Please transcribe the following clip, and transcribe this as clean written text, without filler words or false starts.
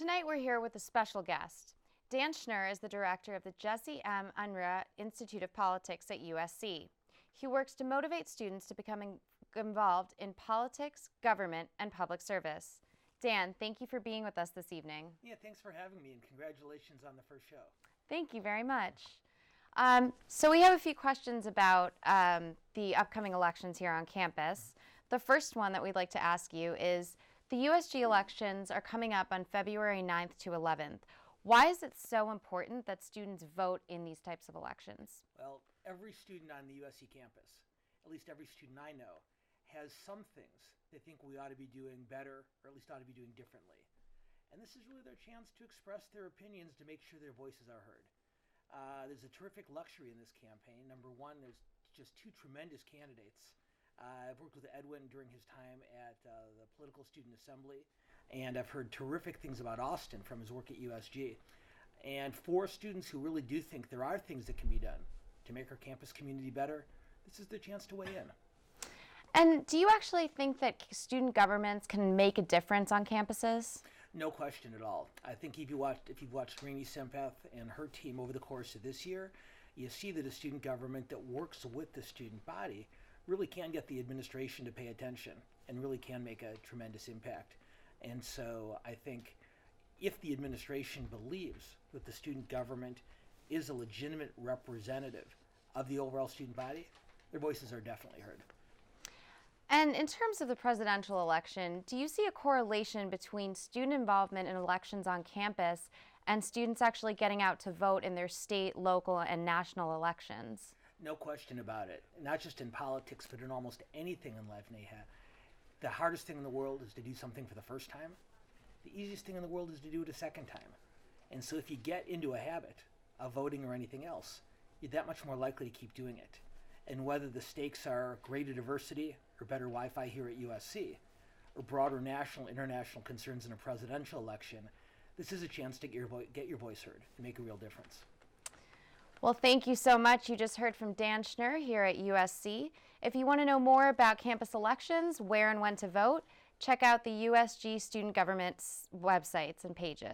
Tonight we're here with a special guest. Dan Schnur is the director of the Jesse M. Unruh Institute of Politics at USC. He works to motivate students to become involved in politics, government, and public service. Dan, thank you for being with us this evening. Yeah, thanks for having me, and congratulations on the first show. Thank you very much. So we have a few questions about the upcoming elections here on campus. The first one that we'd like to ask you is, the USG elections are coming up on February 9th to 11th. Why is it so important that students vote in these types of elections? Well, every student on the USC campus, at least every student I know, has some things they think we ought to be doing better, or at least ought to be doing differently. And this is really their chance to express their opinions to make sure their voices are heard. There's a terrific luxury in this campaign. Number one, there's just two tremendous candidates. I've worked with Edwin during his time at the Political Student Assembly, and I've heard terrific things about Austin from his work at USG. And for students who really do think there are things that can be done to make our campus community better, this is their chance to weigh in. And do you actually think that student governments can make a difference on campuses? No question at all. I think if you've watched Rainey Sempeth and her team over the course of this year, you see that a student government that works with the student body really can get the administration to pay attention and really can make a tremendous impact. And so I think if the administration believes that the student government is a legitimate representative of the overall student body, their voices are definitely heard. And in terms of the presidential election, do you see a correlation between student involvement in elections on campus and students actually getting out to vote in their state, local, and national elections? No question about it. Not just in politics, but in almost anything in life, Neha. The hardest thing in the world is to do something for the first time. The easiest thing in the world is to do it a second time. And so if you get into a habit of voting or anything else, you're that much more likely to keep doing it. And whether the stakes are greater diversity or better Wi-Fi here at USC, or broader national, international concerns in a presidential election, this is a chance to get your voice heard and make a real difference. Well, thank you so much. You just heard from Dan Schnur here at USC. If you want to know more about campus elections, where and when to vote, check out the USG student government's websites and pages.